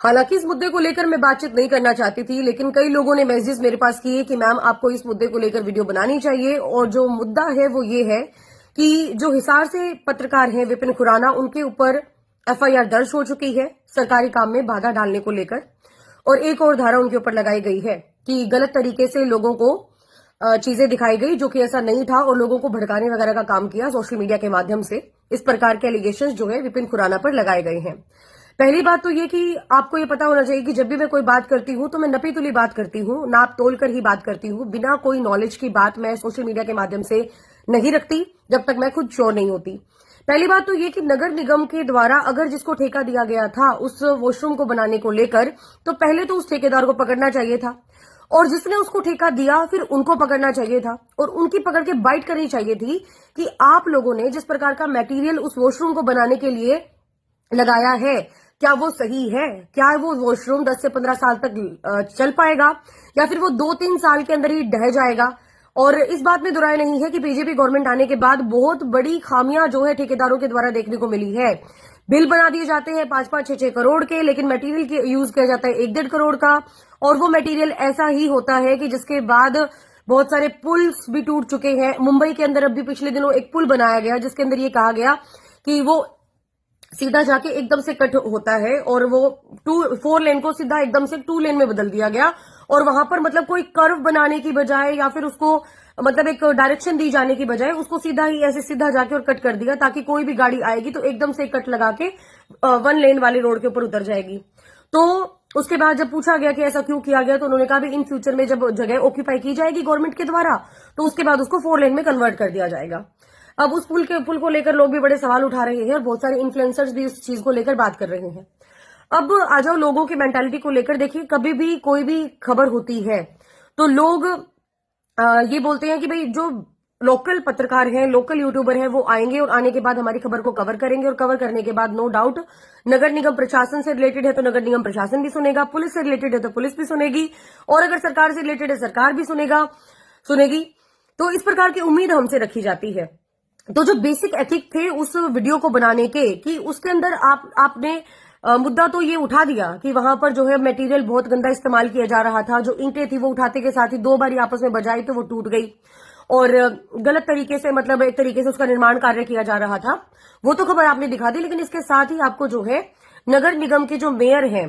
हालांकि इस मुद्दे को लेकर मैं बातचीत नहीं करना चाहती थी, लेकिन कई लोगों ने मैसेज मेरे पास किए कि मैम आपको इस मुद्दे को लेकर वीडियो बनानी चाहिए। और जो मुद्दा है वो ये है कि जो हिसार से पत्रकार हैं विपिन खुराना, उनके ऊपर एफआईआर दर्ज हो चुकी है सरकारी काम में बाधा डालने को लेकर, और एक और धारा उनके ऊपर लगाई गई है कि गलत तरीके से लोगों को चीजें दिखाई गई जो कि ऐसा नहीं था, और लोगों को भड़काने वगैरह का काम किया सोशल मीडिया के माध्यम से। इस प्रकार के एलिगेशंस जो है विपिन खुराना पर लगाए गए हैं। पहली बात तो ये कि आपको ये पता होना चाहिए कि जब भी मैं कोई बात करती हूं तो मैं नपी तुली बात करती हूं, नाप तोल कर ही बात करती हूं। बिना कोई नॉलेज की बात मैं सोशल मीडिया के माध्यम से नहीं रखती जब तक मैं खुद श्योर नहीं होती। पहली बात तो ये कि नगर निगम के द्वारा अगर जिसको ठेका दिया गया था उस वॉशरूम को बनाने को लेकर, तो पहले तो उस ठेकेदार को पकड़ना चाहिए था, और जिसने उसको ठेका दिया फिर उनको पकड़ना चाहिए था, और उनकी पकड़ के बाइट करनी चाहिए थी कि आप लोगों ने जिस प्रकार का मटेरियल उस वॉशरूम को बनाने के लिए लगाया है, क्या वो सही है? क्या वो वॉशरूम 10 से 15 साल तक चल पाएगा, या फिर वो 2-3 साल के अंदर ही ढह जाएगा? और इस बात में दुराय नहीं है कि बीजेपी गवर्नमेंट आने के बाद बहुत बड़ी खामियां जो है ठेकेदारों के द्वारा देखने को मिली है। बिल बना दिए जाते हैं 5-5, 6-6 करोड़ के, लेकिन मटेरियल यूज किया जाता है 1-1.5 करोड़ का, और वो मटेरियल ऐसा ही होता है कि जिसके बाद बहुत सारे पुल्स भी टूट चुके हैं। मुंबई के अंदर अभी पिछले दिनों एक पुल बनाया गया जिसके अंदर ये कहा गया कि वो सीधा जाके एकदम से कट होता है, और वो 4 लेन को सीधा एकदम से 2 लेन में बदल दिया गया, और वहां पर मतलब कोई कर्व बनाने की बजाय या फिर उसको मतलब एक डायरेक्शन दी जाने की बजाय उसको सीधा ही ऐसे सीधा जाके और कट कर दिया, ताकि कोई भी गाड़ी आएगी तो एकदम से कट लगा के 1 लेन वाली रोड के ऊपर उतर जाएगी। तो उसके बाद जब पूछा गया कि ऐसा क्यों किया गया, तो उन्होंने कहा भी इन फ्यूचर में जब जगह ऑक्यूपाई की जाएगी गवर्नमेंट के द्वारा तो उसके बाद उसको 4 लेन में कन्वर्ट कर दिया जाएगा। अब उस पुल को लेकर लोग भी बड़े सवाल उठा रहे हैं, और बहुत सारे इन्फ्लुएंसर्स भी इस चीज को लेकर बात कर रहे हैं। अब आ जाओ लोगों की मेंटालिटी को लेकर। देखिए, कभी भी कोई भी खबर होती है तो लोग ये बोलते हैं कि भाई जो लोकल पत्रकार हैं, लोकल यूट्यूबर हैं, वो आएंगे और आने के बाद हमारी खबर को कवर करेंगे, और कवर करने के बाद नो डाउट नगर निगम प्रशासन से रिलेटेड है तो नगर निगम प्रशासन भी सुनेगा, पुलिस से रिलेटेड है तो पुलिस भी सुनेगी, और अगर सरकार से रिलेटेड है सरकार भी सुनेगी। तो इस प्रकार की उम्मीद हमसे रखी जाती है। तो जो बेसिक एथिक थे उस वीडियो को बनाने के, कि उसके अंदर आपने मुद्दा तो ये उठा दिया कि वहां पर जो है मटेरियल बहुत गंदा इस्तेमाल किया जा रहा था। जो ईंटें थी वो उठाते के साथ ही 2 बार आपस में बजाई तो वो टूट गई, और गलत तरीके से मतलब एक तरीके से उसका निर्माण कार्य किया जा रहा था। वो तो खबर आपने दिखा दी, लेकिन इसके साथ ही आपको जो है नगर निगम के जो मेयर हैं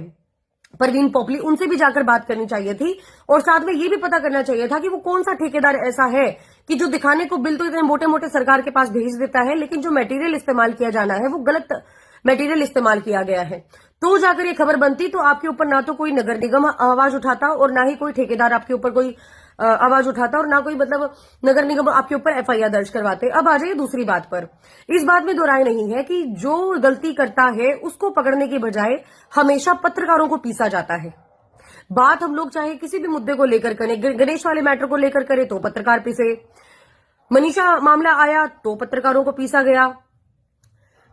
परवीन पोपली, उनसे भी जाकर बात करनी चाहिए थी, और साथ में ये भी पता करना चाहिए था कि वो कौन सा ठेकेदार ऐसा है कि जो दिखाने को बिल तो इतने मोटे मोटे सरकार के पास भेज देता है, लेकिन जो मटेरियल इस्तेमाल किया जाना है वो गलत मटेरियल इस्तेमाल किया गया है। तो जाकर ये खबर बनती तो आपके ऊपर ना तो कोई नगर निगम आवाज उठाता, और ना ही कोई ठेकेदार आपके ऊपर कोई आवाज उठाता, और ना कोई मतलब नगर निगम आपके ऊपर एफआईआर दर्ज करवाते। अब आ जाइए दूसरी बात पर। इस बात में दो राय नहीं है कि जो गलती करता है उसको पकड़ने की बजाय हमेशा पत्रकारों को पीसा जाता है। बात हम लोग चाहे किसी भी मुद्दे को लेकर करें, गणेश वाले मैटर को लेकर करें तो पत्रकार पीसे, मनीषा मामला आया तो पत्रकारों को पीसा गया,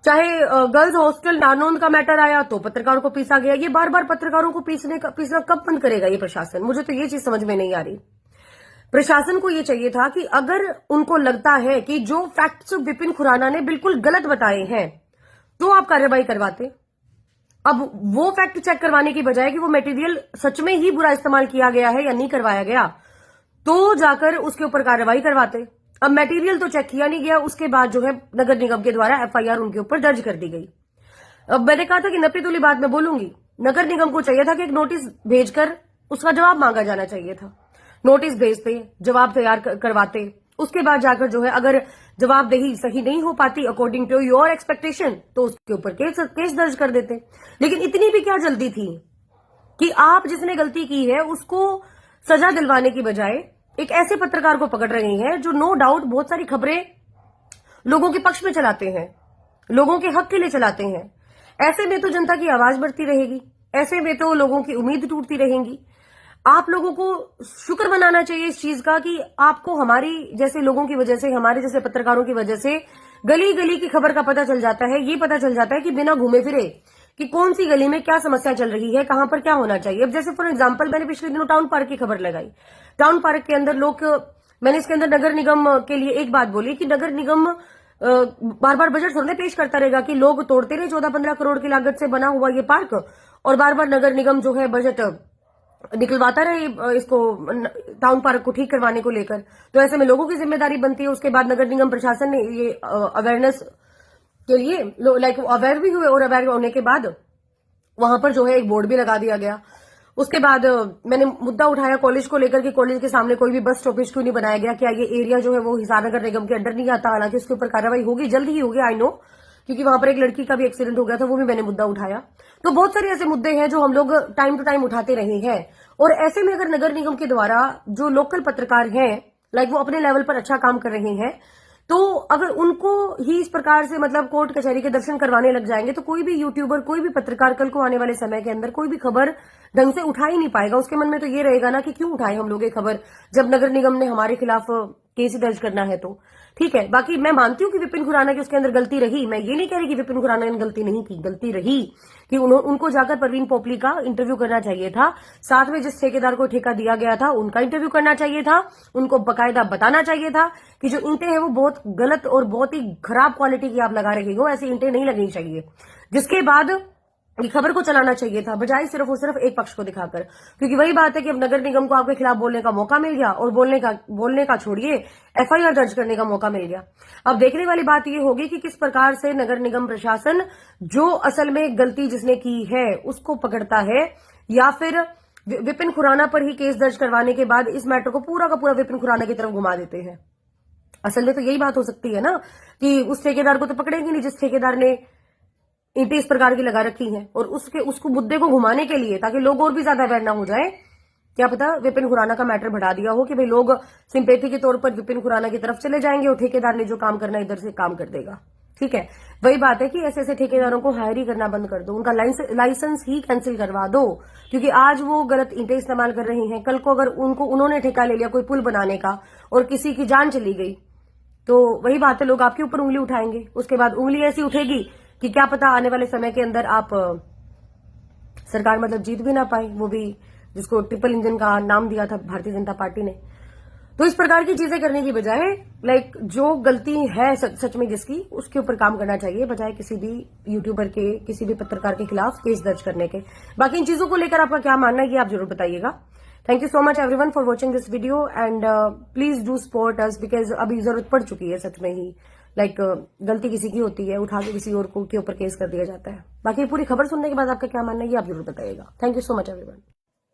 चाहे गर्ल्स हॉस्टल नारनौंद का मैटर आया तो पत्रकारों को पीसा गया। ये बार बार पत्रकारों को पीसना कब बंद करेगा ये प्रशासन? मुझे तो ये चीज समझ में नहीं आ रही। प्रशासन को ये चाहिए था कि अगर उनको लगता है कि जो फैक्ट्स विपिन खुराना ने बिल्कुल गलत बताए हैं तो आप कार्रवाई करवाते। अब वो फैक्ट चेक करवाने की बजाय कि वो मटेरियल सच में ही बुरा इस्तेमाल किया गया है या नहीं करवाया गया, तो जाकर उसके ऊपर कार्रवाई करवाते। अब मटेरियल तो चेक किया नहीं गया, उसके बाद जो है नगर निगम के द्वारा एफआईआर उनके ऊपर दर्ज कर दी गई। अब मैंने कहा था कि नपी तुली बात मैं बोलूंगी। नगर निगम को चाहिए था कि एक नोटिस भेजकर उसका जवाब मांगा जाना चाहिए था। नोटिस भेजते, जवाब तैयार करवाते, उसके बाद जाकर जो है अगर जवाबदेही सही नहीं हो पाती अकॉर्डिंग टू योर एक्सपेक्टेशन तो उसके ऊपर केस दर्ज कर देते। लेकिन इतनी भी क्या जल्दी थी कि आप जिसने गलती की है उसको सजा दिलवाने की बजाय एक ऐसे पत्रकार को पकड़ रहे हैं जो नो डाउट बहुत सारी खबरें लोगों के पक्ष में चलाते हैं, लोगों के हक के लिए चलाते हैं। ऐसे में तो जनता की आवाज बढ़ती रहेगी, ऐसे में तो लोगों की उम्मीद टूटती रहेंगी। आप लोगों को शुक्र मनाना चाहिए इस चीज का कि आपको हमारी जैसे लोगों की वजह से, हमारे जैसे पत्रकारों की वजह से गली गली की खबर का पता चल जाता है। ये पता चल जाता है कि बिना घूमे फिरे कि कौन सी गली में क्या समस्या चल रही है, कहां पर क्या होना चाहिए। अब जैसे फॉर एग्जांपल मैंने पिछले दिनों टाउन पार्क की खबर लगाई। टाउन पार्क के अंदर लोग, मैंने इसके अंदर नगर निगम के लिए एक बात बोली कि नगर निगम बार बार बजट थोड़े पेश करता रहेगा कि लोग तोड़ते रहे 14-15 करोड़ की लागत से बना हुआ ये पार्क, और बार बार नगर निगम जो है बजट निकलवाता रहे इसको टाउन पार्क को ठीक करवाने को लेकर, तो ऐसे में लोगों की जिम्मेदारी बनती है। उसके बाद नगर निगम प्रशासन ने ये अवेयरनेस के लिए लाइक अवेयर भी हुए, और अवेयर होने के बाद वहां पर जो है एक बोर्ड भी लगा दिया गया। उसके बाद मैंने मुद्दा उठाया कॉलेज को लेकर कि कॉलेज के सामने कोई भी बस स्टॉपेज क्यों नहीं बनाया गया, क्या ये एरिया जो है वो हिसार नगर निगम के अंडर नहीं आता। हालांकि उसके ऊपर कार्रवाई होगी, जल्द ही होगी, आई नो, क्योंकि वहां पर एक लड़की का भी एक्सीडेंट हो गया था, वो भी मैंने मुद्दा उठाया। तो बहुत सारे ऐसे मुद्दे हैं जो हम लोग टाइम टू टाइम उठाते रहे हैं। और ऐसे में अगर नगर निगम के द्वारा जो लोकल पत्रकार हैं लाइक वो अपने लेवल पर अच्छा काम कर रहे हैं, तो अगर उनको ही इस प्रकार से मतलब कोर्ट कचहरी के दर्शन करवाने लग जाएंगे, तो कोई भी यूट्यूबर, कोई भी पत्रकार कल को आने वाले समय के अंदर कोई भी खबर ढंग से उठा ही नहीं पाएगा। उसके मन में तो ये रहेगा ना कि क्यों उठाए हम लोग ये खबर, जब नगर निगम ने हमारे खिलाफ केस दर्ज करना है। तो ठीक है, बाकी मैं मानती हूँ कि विपिन खुराना की उसके अंदर गलती रही। मैं ये नहीं कह रही कि विपिन खुराना ने गलती नहीं की, गलती रही कि उनको जाकर परवीन पोपली का इंटरव्यू करना चाहिए था। साथ में जिस ठेकेदार को ठेका दिया गया था उनका इंटरव्यू करना चाहिए था। उनको बकायदा बताना चाहिए था कि जो ईंटें हैं वो बहुत गलत और बहुत ही खराब क्वालिटी की आप लगा रहे हो, ऐसी ईंटें नहीं लगनी चाहिए। जिसके बाद ये खबर को चलाना चाहिए था, बजाय सिर्फ और सिर्फ एक पक्ष को दिखाकर। क्योंकि वही बात है कि अब नगर निगम को आपके खिलाफ बोलने का मौका मिल गया, और बोलने का छोड़िए, एफआईआर दर्ज करने का मौका मिल गया। अब देखने वाली बात ये होगी कि किस प्रकार से नगर निगम प्रशासन जो असल में गलती जिसने की है उसको पकड़ता है, या फिर विपिन खुराना पर ही केस दर्ज करवाने के बाद इस मैटर को पूरा का पूरा विपिन खुराना की तरफ घुमा देते हैं। असल में तो यही बात हो सकती है ना कि उस ठेकेदार को तो पकड़ेंगे नहीं जिस ठेकेदार ने ईंटें इस प्रकार की लगा रखी हैं, और उसको मुद्दे को घुमाने के लिए, ताकि लोग और भी ज्यादा अवेयर ना हो जाए, क्या पता विपिन खुराना का मैटर बढ़ा दिया हो कि भाई लोग सिंपैथी के तौर पर विपिन खुराना की तरफ चले जाएंगे और ठेकेदार ने जो काम करना इधर से काम कर देगा। ठीक है, वही बात है कि ऐसे ऐसे ठेकेदारों को हायर ही करना बंद कर दो, उनका लाइसेंस ही कैंसिल करवा दो। क्योंकि आज वो गलत ईंटें इस्तेमाल कर रहे हैं, कल को अगर उन्होंने ठेका ले लिया कोई पुल बनाने का और किसी की जान चली गई, तो वही बात है, लोग आपके ऊपर उंगली उठाएंगे। उसके बाद उंगली ऐसी उठेगी कि क्या पता आने वाले समय के अंदर आप सरकार मतलब जीत भी ना पाए, वो भी जिसको ट्रिपल इंजन का नाम दिया था भारतीय जनता पार्टी ने। तो इस प्रकार की चीजें करने की बजाय लाइक जो गलती है सच में जिसकी, उसके ऊपर काम करना चाहिए, बजाय किसी भी यूट्यूबर के, किसी भी पत्रकार के खिलाफ केस दर्ज करने के। बाकी इन चीजों को लेकर आपका क्या मानना है ये आप जरूर बताइएगा। Thank you so much everyone for watching this video, and please do support us, because अभी जरूरत पड़ चुकी है सच में ही। लाइक गलती किसी की होती है, उठा के किसी और को के ऊपर केस कर दिया जाता है। बाकी पूरी खबर सुनने के बाद आपका क्या मानना है ये आप जरूर बताइएगा। Thank you so much everyone.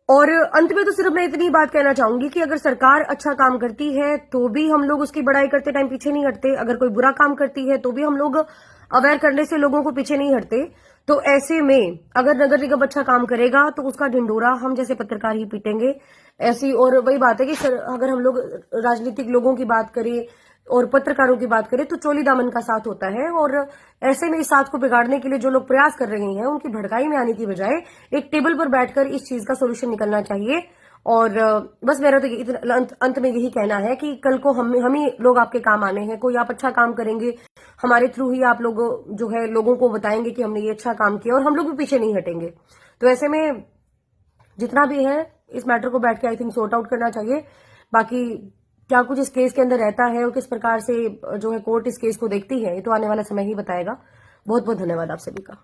और अंत में तो सिर्फ मैं इतनी बात कहना चाहूंगी कि अगर सरकार अच्छा काम करती है तो भी हम लोग उसकी बड़ाई करते टाइम पीछे नहीं हटते, अगर कोई बुरा काम करती है तो भी हम लोग अवेयर करने से लोगों को पीछे नहीं हटते। तो ऐसे में अगर नगर निगम अच्छा काम करेगा तो उसका ढिंडोरा हम जैसे पत्रकार ही पीटेंगे ऐसी। और वही बात है कि अगर हम लोग राजनीतिक लोगों की बात करें और पत्रकारों की बात करें तो चोली दामन का साथ होता है, और ऐसे में इस साथ को बिगाड़ने के लिए जो लोग प्रयास कर रहे हैं उनकी भड़काई में आने की बजाय एक टेबल पर बैठकर इस चीज का सोल्यूशन निकलना चाहिए। और बस मेरा तो अंत में यही कहना है कि कल को हम ही लोग आपके काम आने हैं। कोई आप अच्छा काम करेंगे, हमारे थ्रू ही आप लोग जो है लोगों को बताएंगे कि हमने ये अच्छा काम किया, और हम लोग भी पीछे नहीं हटेंगे। तो ऐसे में जितना भी है इस मैटर को बैठ के आई थिंक सॉर्ट आउट करना चाहिए। बाकी क्या कुछ इस केस के अंदर रहता है और किस प्रकार से जो है कोर्ट इस केस को देखती है, ये तो आने वाला समय ही बताएगा। बहुत बहुत धन्यवाद आप सभी का।